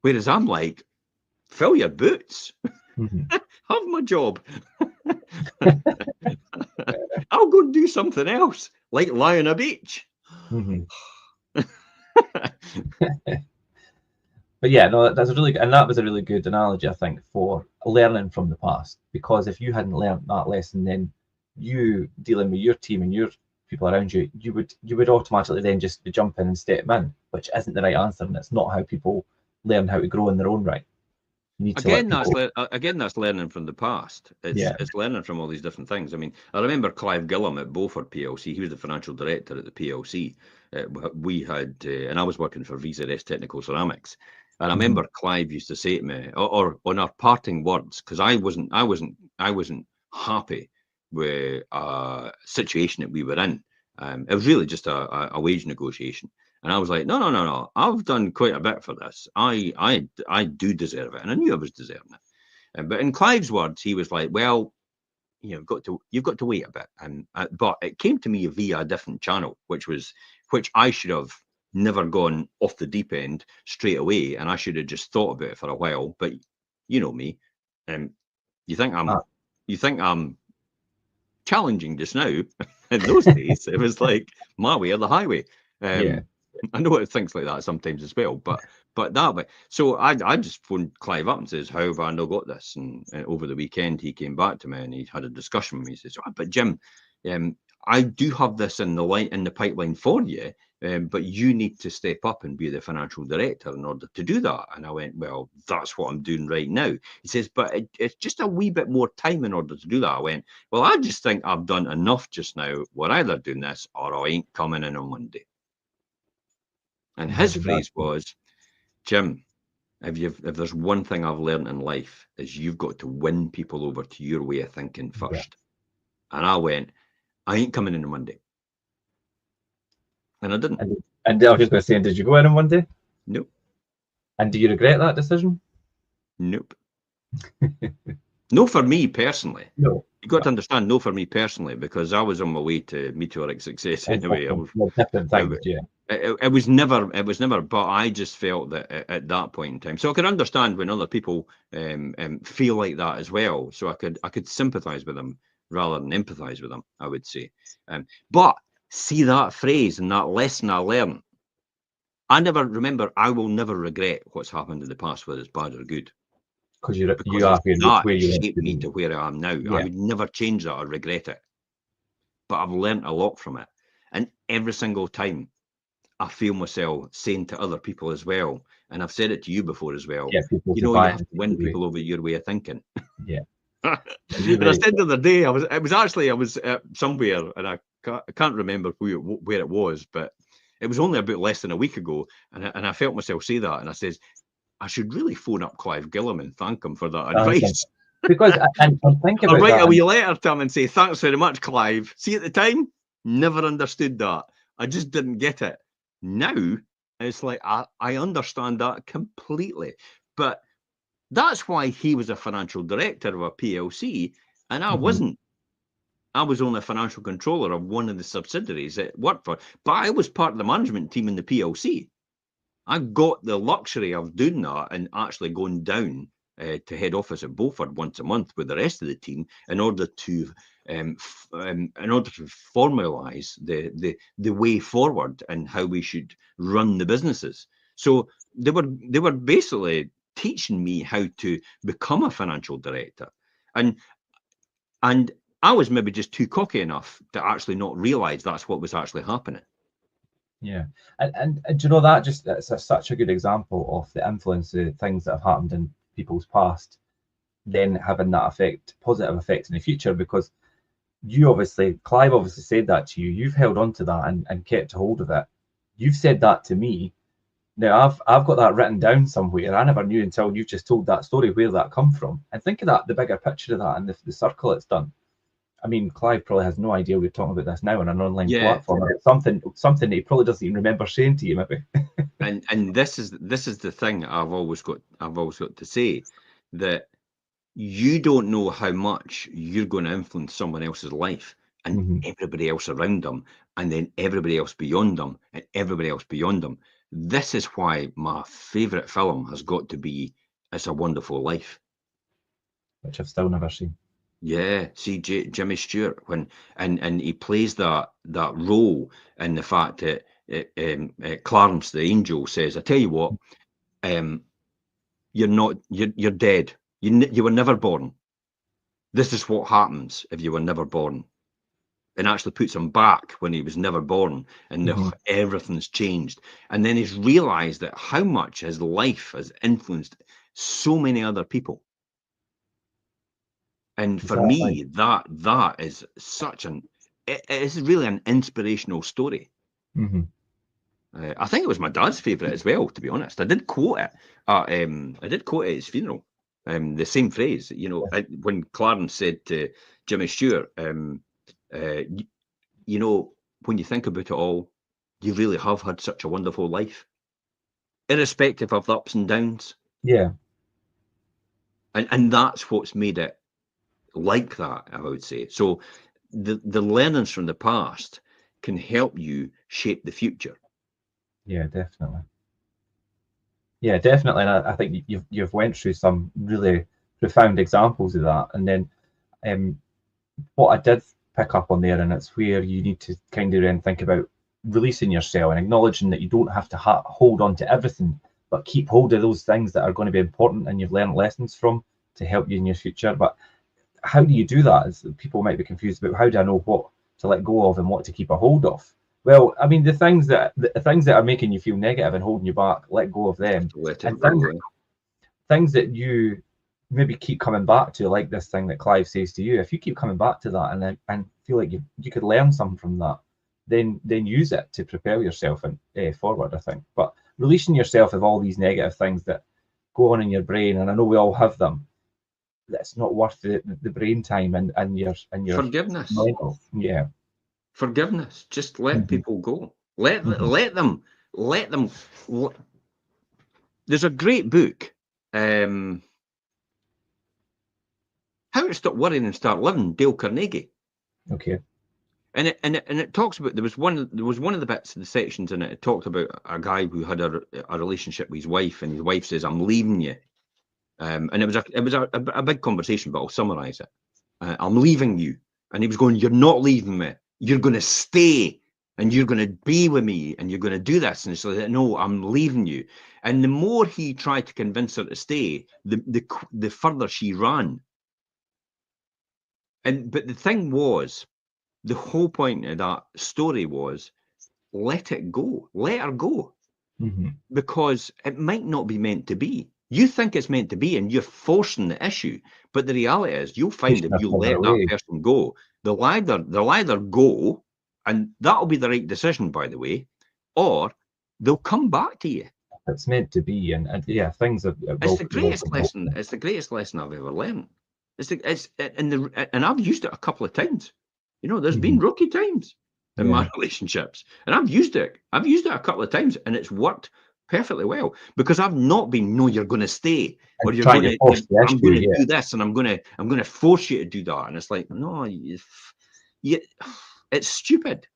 Whereas I'm like, fill your boots, hmm have my job. I'll go and do something else, like lie on a beach. hmm But yeah, no, that's a really good, and that was a really good analogy, I think, for learning from the past. Because if you hadn't learned that lesson, then you dealing with your team and your people around you, you would automatically then just be jumping and step in, which isn't the right answer, and it's not how people learn how to grow in their own right. You need to let Again, people. that's learning from the past. Yeah. It's learning from all these different things. I mean, I remember Clive Gillum at Beaufort PLC. He was the financial director at the PLC. We had, and I was working for Visa S Technical Ceramics. And I hmm remember Clive used to say to me, or on our parting words, because I wasn't happy with a situation that we were in. It was really just a wage negotiation. And I was like, no. I've done quite a bit for this. I do deserve it, and I knew I was deserving it. But in Clive's words, he was like, well, you've got to wait a bit. And but it came to me via a different channel, which I should have never gone off the deep end straight away, and I should have just thought about it for a while. But you know me, um, you think I'm Uh, you think I'm challenging just now. In those days, it was like my way or the highway. yeah. I know it thinks like that sometimes as well, but that way. So I just phoned Clive up and says, "How have I not got this?" And over the weekend, he came back to me and he had a discussion with me. He says, "But Jim, I do have this in the pipeline for you, but you need to step up and be the financial director in order to do that." And I went, "Well, that's what I'm doing right now." He says, "But it's just a wee bit more time in order to do that." I went, "Well, I just think I've done enough just now. We're either doing this or I ain't coming in on Monday." And his That's phrase exactly. was, "Jim, if there's one thing I've learned in life is you've got to win people over to your way of thinking Yeah. first." And I went, "I ain't coming in on Monday." And I didn't. And I was just going to say, did you go in on Monday? Nope. And do you regret that decision? Nope. No, for me personally. No. You got to understand, no, for me personally, because I was on my way to meteoric success anyway. Exactly. Well, different things. Yeah. It was never, but I just felt that at that point in time. So I could understand when other people feel like that as well. So I could sympathize with them rather than empathize with them, I would say. But see that phrase and that lesson I learned, I will never regret what's happened in the past, whether it's bad or good. Because Because that shaped me to where I am now. Yeah. I would never change that or regret it. But I've learned a lot from it. And every single time I feel myself saying to other people as well, and I've said it to you before as well, you have to win people over your way of thinking. Yeah. And I said the other day, I was somewhere, and I can't remember where it was, but it was only about less than a week ago, and I felt myself say that, and I says, I should really phone up Clive Gillam and thank him for that advice. Because and think about I'll write that. a wee letter to him and say, thanks very much, Clive. See, at the time, never understood that. I just didn't get it. Now, it's like, I understand that completely. But that's why he was a financial director of a PLC, and I wasn't. I was only a financial controller of one of the subsidiaries it worked for. But I was part of the management team in the PLC. I got the luxury of doing that and actually going down to head office at Beaufort once a month with the rest of the team in order to formalise the way forward and how we should run the businesses. So they were basically teaching me how to become a financial director, and I was maybe just too cocky enough to actually not realise that's what was actually happening. Yeah, and do you know that it's such a good example of the influence of things that have happened in people's past, then having that positive effect in the future. Because Clive obviously said that to you. You've held on to that and kept hold of it. You've said that to me. Now I've got that written down somewhere. I never knew until you've just told that story where that come from. And think of that, the bigger picture of that and the circle it's done. I mean, Clive probably has no idea we're talking about this now on an online platform. It's something that he probably doesn't even remember saying to you, maybe. and this is the thing I've always got to say, that you don't know how much you're going to influence someone else's life and everybody else around them, and then everybody else beyond them, and everybody else beyond them. This is why my favourite film has got to be It's a Wonderful Life, which I've still never seen. Yeah, see Jimmy Stewart and he plays that role, in the fact that Clarence the angel says, "I tell you what, you're dead. You were never born. This is what happens if you were never born." And actually puts him back when he was never born, and everything's changed. And then he's realised that how much his life has influenced so many other people. And for me, that is it's really an inspirational story. I think it was my dad's favourite as well, to be honest. I did quote it at his funeral. The same phrase, when Clarence said to Jimmy Stewart, when you think about it all, you really have had such a wonderful life, irrespective of the ups and downs. Yeah. And that's what's made it like that, I would say. So the learnings from the past can help you shape the future. Yeah, definitely. Yeah, definitely. And I think you've went through some really profound examples of that. And then what I did pick up on there, and it's where you need to kind of then think about releasing yourself and acknowledging that you don't have to hold on to everything, but keep hold of those things that are going to be important and you've learned lessons from to help you in your future. But how do you do that? As people might be confused about, how do I know what to let go of and what to keep a hold of? Well, I mean, the things that are making you feel negative and holding you back, let go of them. Things that you maybe keep coming back to, like this thing that Clive says to you. If you keep coming back to that and feel like you could learn something from that, then use it to propel yourself and forward, I think. But releasing yourself of all these negative things that go on in your brain, and I know we all have them, that's not worth the brain time and your forgiveness. Mental. Yeah. Forgiveness. Just let people go. Let them. There's a great book, How to Stop Worrying and Start Living, Dale Carnegie. Okay. And it talks about there was one of the bits of the sections in it. It talked about a guy who had a relationship with his wife, and his wife says, "I'm leaving you," and it was a big conversation, but I'll summarise it. I'm leaving you, and he was going, "You're not leaving me. You're going to stay, and you're going to be with me, and you're going to do this." And it's like, "No, I'm leaving you." And the more he tried to convince her to stay, the further she ran. But the thing was, the whole point of that story was, let it go, let her go, because it might not be meant to be. You think it's meant to be, and you're forcing the issue. But the reality is, you'll find if you let that person go, they'll either go, and that'll be the right decision, by the way, or they'll come back to you. It's meant to be, and yeah, things are. It's the greatest lesson. It's the greatest lesson I've ever learned. And I've used it a couple of times. You know, there's been rocky times in my relationships, and I've used it. I've used it a couple of times, and it's worked perfectly well, because I've not been, "No, you're going to stay, or you're going to. I'm going to do this, and I'm going to force you to do that." And it's like, no, it's stupid.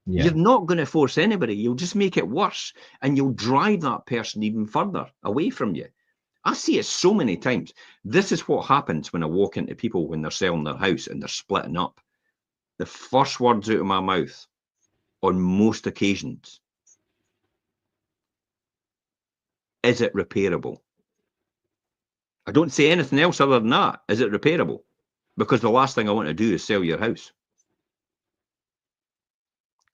Yeah. You're not going to force anybody. You'll just make it worse, and you'll drive that person even further away from you. I see it so many times. This is what happens when I walk into people when they're selling their house and they're splitting up. The first words out of my mouth on most occasions, is it repairable? I don't say anything else other than that. Is it repairable? Because the last thing I want to do is sell your house.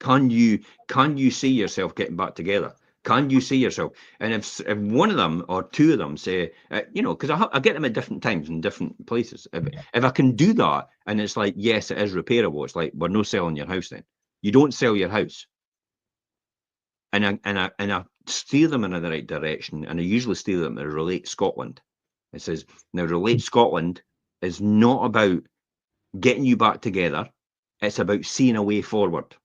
Can you see yourself getting back together? Can you see yourself? And if one of them or two of them say, because I get them at different times in different places. If I can do that, and it's like, yes, it is repairable. It's like, we're no selling your house then. You don't sell your house. And I steer them in the right direction, and I usually steer them to Relate Scotland. It says, now Relate Scotland is not about getting you back together. It's about seeing a way forward.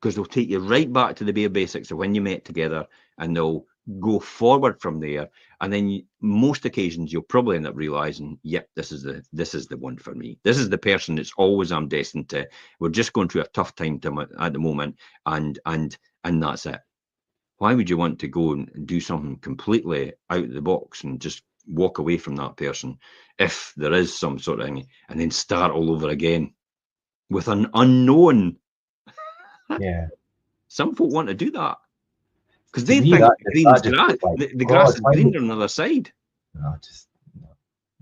Because they'll take you right back to the bare basics of when you met together, and they'll go forward from there. And then most occasions you'll probably end up realizing, yep, this is the one for me. This is the person that's always I'm destined to. We're just going through a tough time at the moment, and that's it. Why would you want to go and do something completely out of the box and just walk away from that person if there is some sort of thing, and then start all over again with an unknown? Yeah. Some folk want to do that because they think the grass is greener on the other side. No,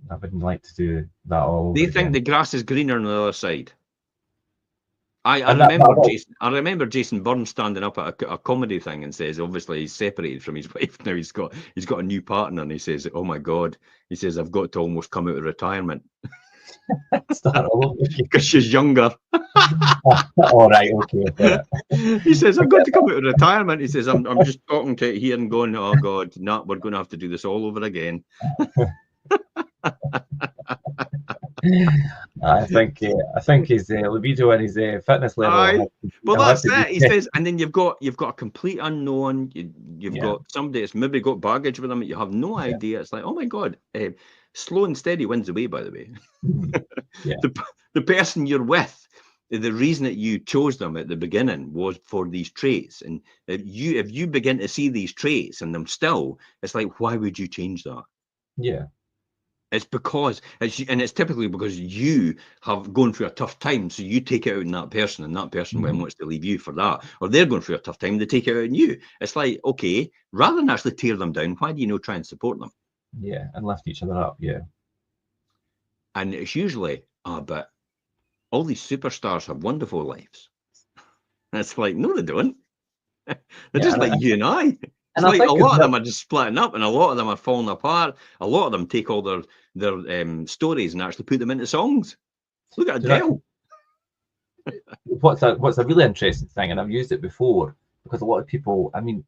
I wouldn't like to do that all. They think the grass is greener on the other side. I remember Jason Byrne standing up at a comedy thing and says, obviously he's separated from his wife now. He's got a new partner, and he says, "Oh my God," he says, "I've got to almost come out of retirement." Because she's younger. All right, okay. He says, "I've got to come out of retirement." He says, "I'm just talking to it here and going, oh God, no, we're going to have to do this all over again." I think his libido and his fitness level. Well, that's it. He says, and then you've got a complete unknown. You've got somebody that's maybe got baggage with them that you have no idea. It's like, oh my God. Slow and steady wins the way, by the way. The person you're with, the reason that you chose them at the beginning was for these traits. And if you begin to see these traits in them still, it's like, why would you change that? Yeah. It's because it's typically because you have gone through a tough time, so you take it out in that person, and that person then wants to leave you for that, or they're going through a tough time, they take it out in you. It's like, okay, rather than actually tear them down, why do you try and support them? Yeah, and lift each other up. Yeah. And it's usually, but all these superstars have wonderful lives. And it's like, no, they don't. They're just like you and I. It's like a lot of them are just splitting up, and a lot of them are falling apart. A lot of them take all their stories and actually put them into songs. Look at Adele. What's a really interesting thing, and I've used it before, because a lot of people, I mean,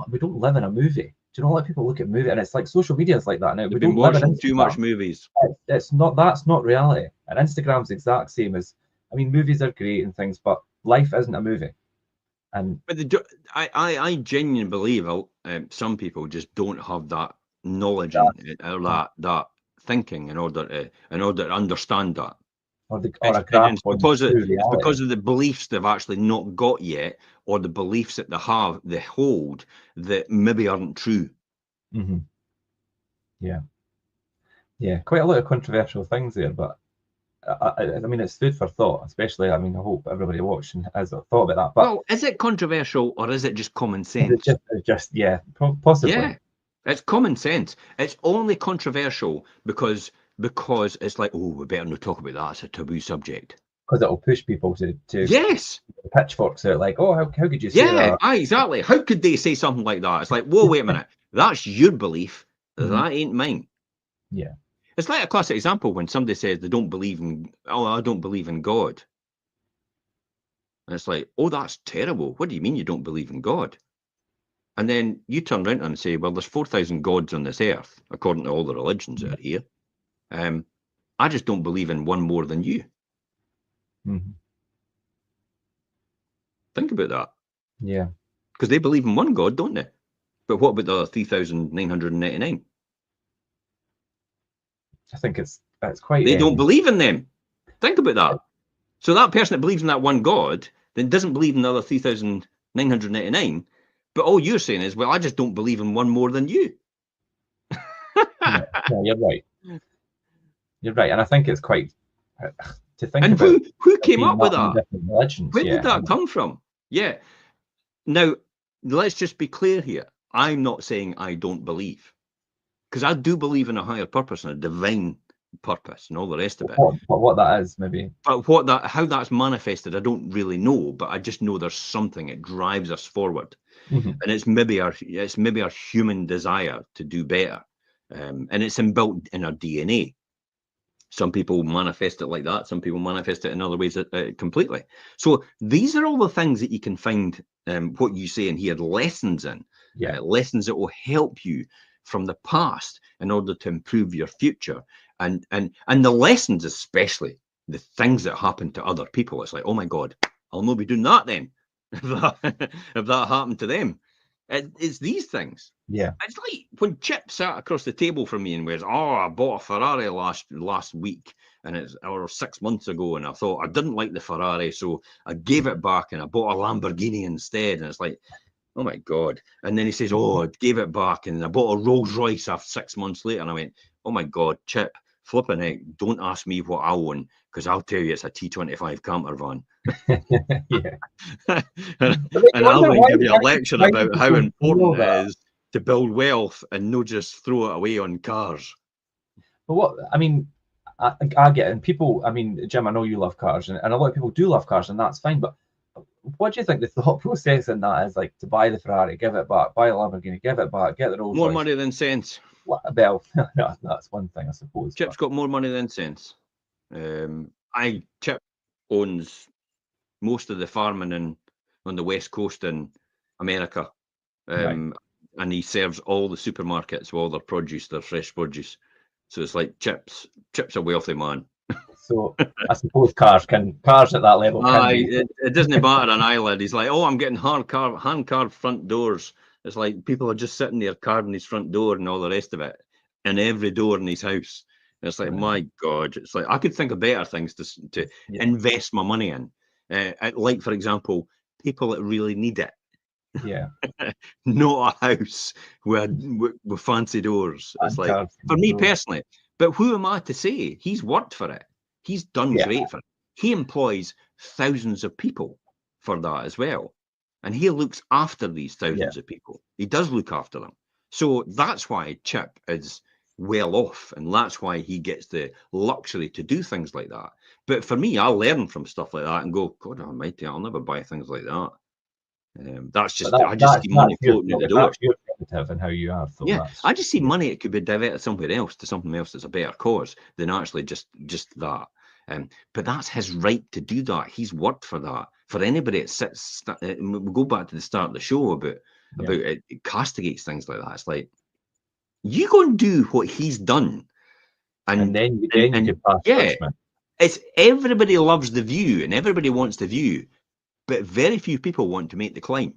we don't live in a movie. Do you know, a lot of people look at movie, and it's like social media is like that now. We don't live in too much movies. That's not reality. And Instagram's the exact same as, I mean, movies are great and things, but life isn't a movie. But I genuinely believe some people just don't have that knowledge or that thinking in order to understand that. or a And grasp on it's reality. because of the beliefs they've actually not got yet, or the beliefs that they hold that maybe aren't true. Mm-hmm. Yeah, quite a lot of controversial things there, but I mean, it's food for thought, especially. I mean, I hope everybody watching has a thought about that. But Well, is it controversial or is it just common it's sense? just yeah, possibly. Yeah, it's common sense. It's only controversial because it's like, oh, we better not talk about that. It's a taboo subject. Because it'll push people to Yes. pitchforks out, like, oh, how could you say Yeah, that? exactly. How could they say something like that? It's like, whoa, wait a minute. That's your belief. Mhm. That ain't mine. Yeah. It's like a classic example when somebody says they don't believe in, oh, I don't believe in God. And it's like, oh, that's terrible. What do you mean you don't believe in God? And then you turn around and say, well, there's 4,000 gods on this earth, according to all the religions that are here. I just don't believe in one more than you. Mm-hmm. Think about that. Yeah. Because they believe in one God, don't they? But what about the other 3,999? I think it's quite. They don't believe in them. Think about that. So that person that believes in that one God then doesn't believe in the other 3,999. But all you're saying is, well, I just don't believe in one more than you. Yeah, you're right. You're right, and I think it's quite to think And about. who came up with In that? different religions, Where did that come from? Yeah. Now, let's just be clear here. I'm not saying I don't believe, because I do believe in a higher purpose and a divine purpose and all the rest of it. What that is, maybe. But how that's manifested, I don't really know. But I just know there's something. It drives us forward, Mm-hmm. and it's maybe our human desire to do better, and it's inbuilt in our DNA. Some people manifest it like that. Some people manifest it in other ways completely. So these are all the things that you can find what you say in here lessons in. Yeah. Lessons that will help you from the past in order to improve your future. And the lessons, especially the things that happen to other people. It's like, oh my God, I'll not be doing that then if that happened to them. It's these things. Yeah. It's like when Chip sat across the table from me and was, oh, I bought a Ferrari last week or 6 months ago, and I thought I didn't like the Ferrari, so I gave it back and I bought a Lamborghini instead. And it's like, oh my God. And then he says, oh, I gave it back and I bought a Rolls Royce after 6 months later. And I went, oh my God, Chip, flipping heck, don't ask me what I own, because I'll tell you it's a T25 camper van. Yeah. and I'll then give you a lecture about how important it is to build wealth and not just throw it away on cars. But what I mean, I get it. And people, I mean, Jim, I know you love cars, and a lot of people do love cars, and that's fine. But what do you think the thought process in that is? Like, to buy the Ferrari, give it back, buy a Lamborghini, give it back, get the Rolls Royce. More money than sense. Well, that's one thing, I suppose. Chip's got more money than sense. Chip owns most of the farming on the West Coast in America. Right. And he serves all the supermarkets with all their produce, their fresh produce. So it's like Chip's a wealthy man. So I suppose cars at that level can be. It doesn't matter an eyelid. He's like, oh, I'm getting hand carved front doors. It's like people are just sitting there carving his front door and all the rest of it, and every door in his house. And it's like, my God, it's like I could think of better things to invest my money in. Like, for example, people that really need it. Yeah. Not a house with fancy doors. It's like, for me personally, but who am I to say? He's worked for it. He's done great for it. He employs thousands of people for that as well. And he looks after these thousands of people. He does look after them. So that's why Chip is well off. And that's why he gets the luxury to do things like that. But for me, I'll learn from stuff like that and go, God almighty, I'll never buy things like that. That's just, I just see money floating in the door. That's your perspective and how you are. So yeah, I just see money. It could be diverted somewhere else to something else that's a better cause than actually just that. But that's his right to do that. He's worked for that. For anybody that sits, we'll go back to the start of the show about it castigates things like that. It's like, you go and do what he's done, and then you can pass judgment. It's everybody loves the view and everybody wants the view, but very few people want to make the climb.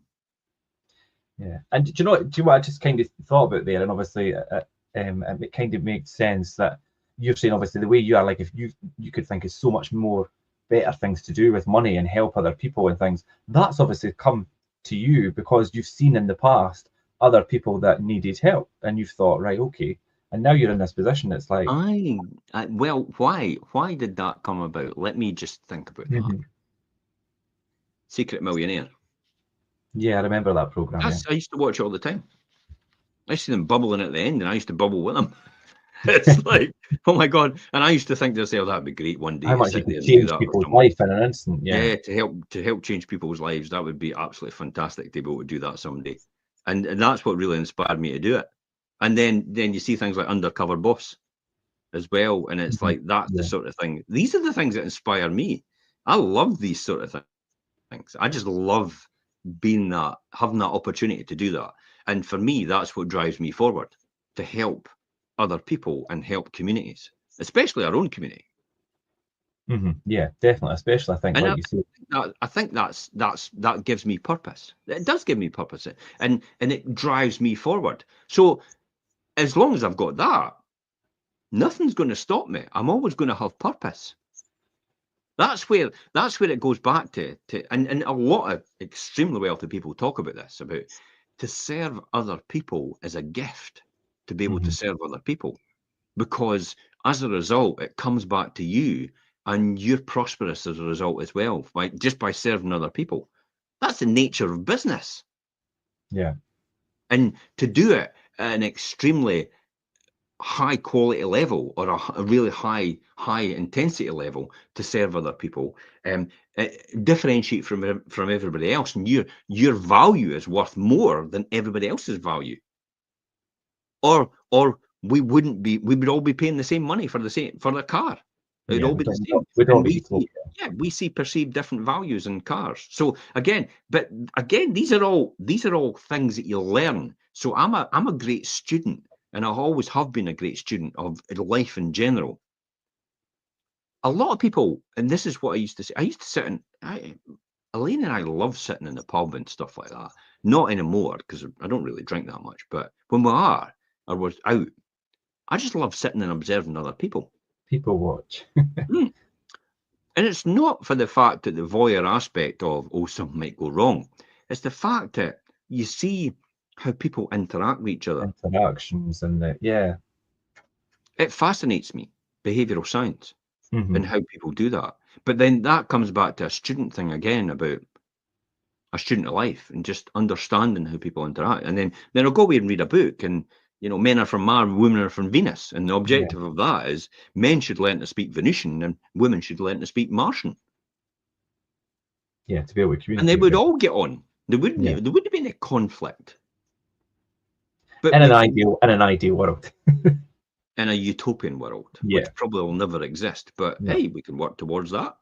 Yeah, and do you know what I just kind of thought about there? And obviously, it kind of makes sense that you're saying obviously the way you are, like if you could think of so much more better things to do with money and help other people and things, that's obviously come to you because you've seen in the past other people that needed help and you've thought, right, okay, and now you're in this position. It's like, Well, why did that come about? Let me just think about that. Mhm. Secret Millionaire. Yeah, I remember that program. Yeah. I used to watch it all the time. I see them bubbling at the end, and I used to bubble with them. It's like, oh my God. And I used to think to myself, that'd be great one day How to much you sit there could and do change that for people's somebody. life in an instant. Yeah. Yeah, to help change people's lives. That would be absolutely fantastic to be able to do that someday. And that's what really inspired me to do it. And then you see things like Undercover Boss as well. And it's Mhm. like, that's the Yeah. sort of thing. These are the things that inspire me. I love these sort of things. I just love having that opportunity to do that. And for me, that's what drives me forward, to help other people and help communities, especially our own community. Yeah, definitely. Especially, I think, And like you said, I think that gives me purpose. It does give me purpose, and it drives me forward. So as long as I've got that, nothing's going to stop me. I'm always going to have purpose. That's where it goes back to and a lot of extremely wealthy people talk about this, about to serve other people is a gift, to be able to Mhm. serve other people, because as a result it comes back to you and you're prosperous as a result as well, just by serving other people. That's the nature of business. Yeah. And to do it at an extremely high quality level, or a really high intensity level, to serve other people, differentiate from everybody else, and your value is worth more than everybody else's value, or we would all be paying the same money for the car. It would Yeah. all We be the don't, we same. don't, we don't And be equal. we see perceived different values in cars. So again, these are all things that you learn. So I'm a great student, and I always have been a great student of life in general. A lot of people, and this is what I used to say. I used to sit in. Elaine and I love sitting in the pub and stuff like that. Not anymore, because I don't really drink that much. But when we are, or we're out, I just love sitting and observing other people. People watch. Mm. And it's not for the fact that the voyeur aspect of, oh, something might go wrong. It's the fact that you see how people interact with each other. Interactions and the, yeah. It fascinates me, behavioral science, and Mhm. how people do that. But then that comes back to a student thing again, about a student of life and just understanding how people interact. And then I'll go away and read a book, and men are from Mars, women are from Venus, and the Yeah. objective of that is men should learn to speak Venusian and women should learn to speak Martian, Yeah. To be able to and they communicate would better. all get on. Yeah. There wouldn't be any conflict. But In an ideal world. in a utopian world, Yeah. which probably will never exist, but No. hey, we can work towards that.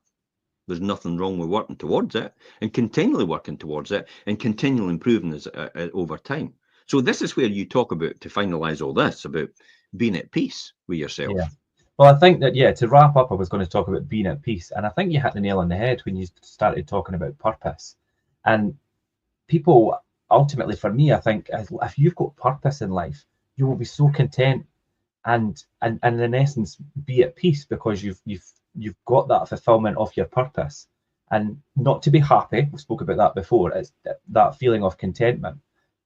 There's nothing wrong with working towards it, and continually working towards it, and continually improving over time. So this is where you talk about, to finalize all this, about being at peace with Yeah. yourself. Well, I think that, yeah, to wrap up, I was going to talk about being at peace. And I think you hit the nail on the head when you started talking about purpose. And people, ultimately, for me, I think if you've got purpose in life, you will be so content and in essence be at peace because you've got that fulfillment of your purpose. And not to be happy, we spoke about that before, it's that feeling of contentment,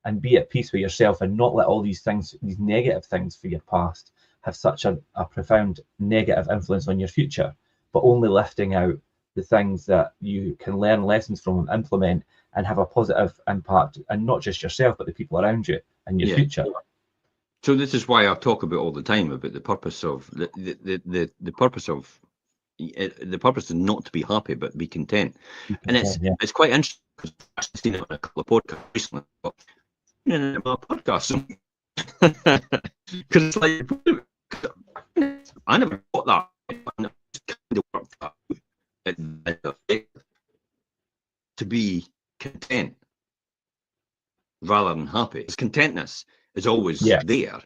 and be at peace with yourself and not let all these things, these negative things for your past, have such a profound negative influence on your future, but only lifting out the things that you can learn lessons from and implement and have a positive impact, and not just yourself but the people around you and your Yeah. future. So this is why I talk about all the time about the purpose of the purpose of the purpose is not to be happy but be content. Be And it's content, yeah. it's quite interesting, because I've actually seen it on a couple of podcasts recently. But in my podcast, because it's like, I never got that. And it's kind of worked out to be content rather than happy. Because contentness is always Yeah. there.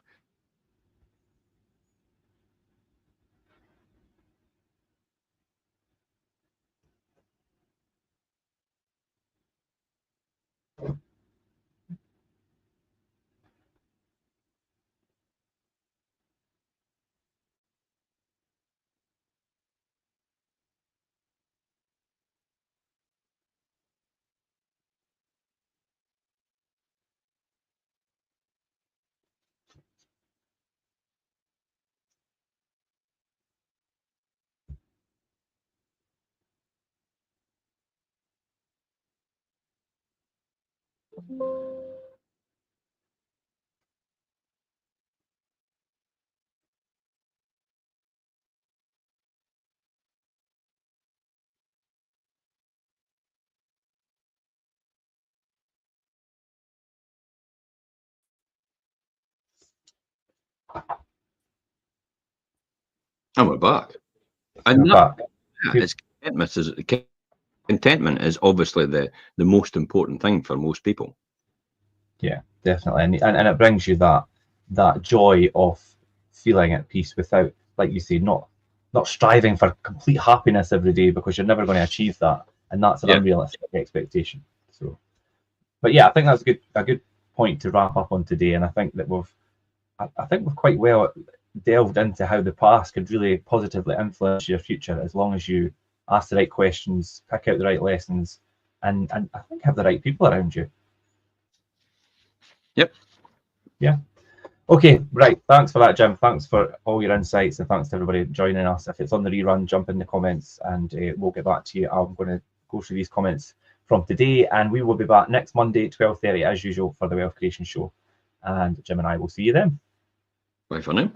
And we're back. We're back. It's contentment is obviously the most important thing for most people. Yeah, definitely, and it brings you that joy of feeling at peace without, like you say, not striving for complete happiness every day, because you're never going to achieve that, and that's an unrealistic expectation. So, but yeah, I think that's a good point to wrap up on today, and I think that we've quite well delved into how the past could really positively influence your future, as long as you ask the right questions, pick out the right lessons, and I think have the right people around you. Yep. Yeah. Okay, right. Thanks for that, Jim. Thanks for all your insights, and thanks to everybody joining us. If it's on the rerun, jump in the comments, and we'll get back to you. I'm going to go through these comments from today, and we will be back next Monday, 12:30, as usual, for the Wealth Creation Show. And Jim and I will see you then. Bye for now.